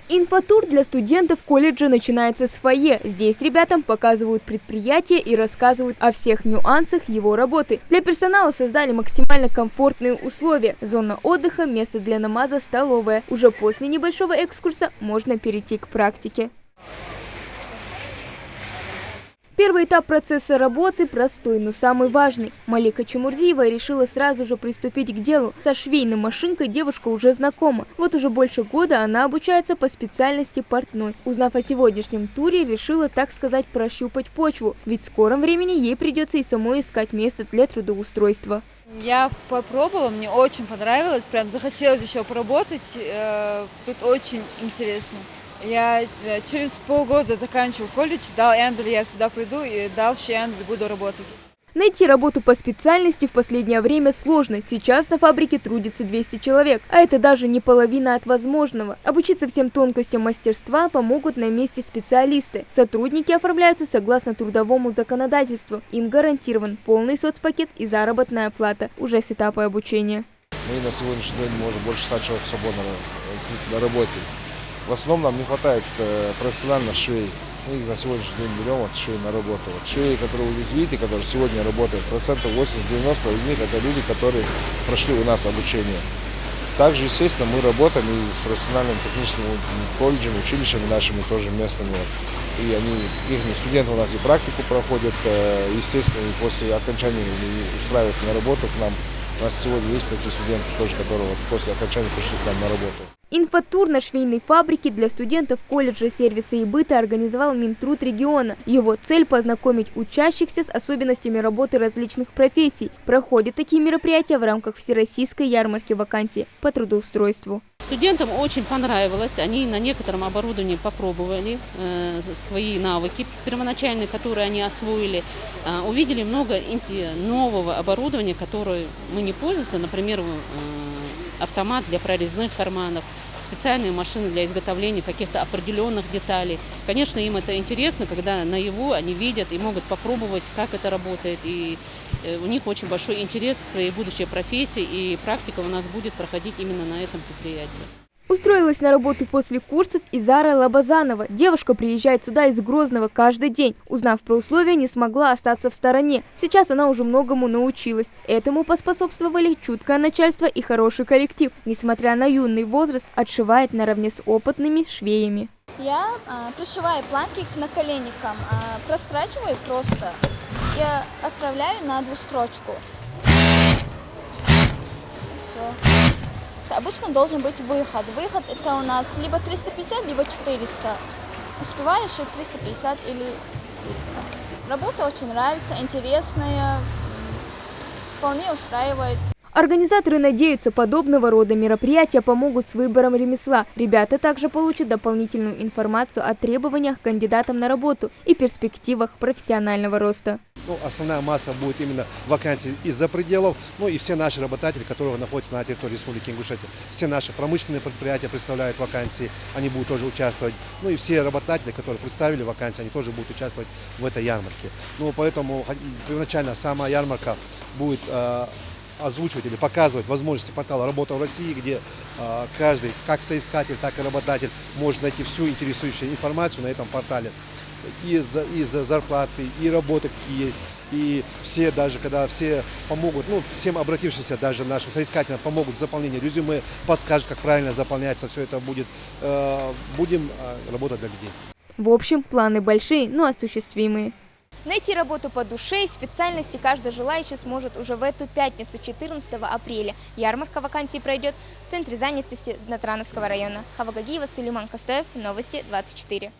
Инфотур для студентов колледжа начинается с фойе. Здесь ребятам показывают предприятие и рассказывают о всех нюансах его работы. Для персонала создали максимально комфортные условия. Зона отдыха, место для намаза, столовая. Уже после небольшого экскурса можно перейти к практике. Первый этап процесса работы простой, но самый важный. Малика Чемурзиева решила сразу же приступить к делу. Со швейной машинкой девушка уже знакома. Вот уже больше года она обучается по специальности портной. Узнав о сегодняшнем туре, решила, так сказать, прощупать почву. Ведь в скором времени ей придется и самой искать место для трудоустройства. Я попробовала, мне очень понравилось, прям захотелось еще поработать. Тут очень интересно. Я через полгода заканчиваю колледж, дал Эндель, я сюда приду и дальше Эндель буду работать. Найти работу по специальности в последнее время сложно. Сейчас на фабрике трудится 200 человек, а это даже не половина от возможного. Обучиться всем тонкостям мастерства помогут на месте специалисты. Сотрудники оформляются согласно трудовому законодательству. Им гарантирован полный соцпакет и заработная плата уже с этапа обучения. Мы на сегодняшний день можем больше 100 человек свободно на работе. В основном нам не хватает профессиональных швей. Мы на сегодняшний день берем швей на работу. Швеи, которые вы здесь видите, которые сегодня работают, 80-90% из них это люди, которые прошли у нас обучение. Также, естественно, мы работаем и с профессиональным техническим колледжем, училищами нашими тоже местными. И их студенты у нас и практику проходят, естественно, и после окончания устраиваются на работу к нам. У нас сегодня есть такие студенты тоже, которые после окончания пришли к нам на работу. Инфотур на швейной фабрике для студентов колледжа сервиса и быта организовал Минтруд региона. Его цель – познакомить учащихся с особенностями работы различных профессий. Проходят такие мероприятия в рамках Всероссийской ярмарки вакансий по трудоустройству. Студентам очень понравилось, они на некотором оборудовании попробовали свои навыки первоначальные, которые они освоили. Увидели много нового оборудования, которое мы не пользуемся, например, автомат для прорезных карманов, специальные машины для изготовления каких-то определенных деталей. Конечно, им это интересно, когда наяву они видят и могут попробовать, как это работает. И у них очень большой интерес к своей будущей профессии, и практика у нас будет проходить именно на этом предприятии. Устроилась на работу после курсов и Зара Лабазанова. Девушка приезжает сюда из Грозного каждый день. Узнав про условия, не смогла остаться в стороне. Сейчас она уже многому научилась. Этому поспособствовали чуткое начальство и хороший коллектив. Несмотря на юный возраст, отшивает наравне с опытными швеями. Я пришиваю планки к наколенникам, прострачиваю просто и отправляю на двустрочку. Все. Обычно должен быть выход. Выход это у нас либо 350, либо 400. Успеваю шить 350 или 400. Работа очень нравится, интересная, вполне устраивает. Организаторы надеются, подобного рода мероприятия помогут с выбором ремесла. Ребята также получат дополнительную информацию о требованиях к кандидатам на работу и перспективах профессионального роста. Основная масса будет именно вакансий из-за пределов, и все наши работодатели, которые находятся на территории Республики Ингушетия. Все наши промышленные предприятия представляют вакансии, они будут тоже участвовать. И все работодатели, которые представили вакансии, они тоже будут участвовать в этой ярмарке. Поэтому первоначально сама ярмарка будет озвучивать или показывать возможности портала «Работа в России», где каждый, как соискатель, так и работодатель, может найти всю интересующую информацию на этом портале. И зарплаты, и работы какие есть, и все, даже когда все помогут, всем обратившимся, даже нашим соискателям помогут в заполнении резюме, подскажут, как правильно заполняется, все это будет, будем работать для людей. В общем, планы большие, но осуществимые. Найти работу по душе и специальности каждый желающий сможет уже в эту пятницу, 14 апреля. Ярмарка вакансий пройдет в Центре занятости Натрановского района. Хава Гагиева, Сулейман Костаев, Новости 24.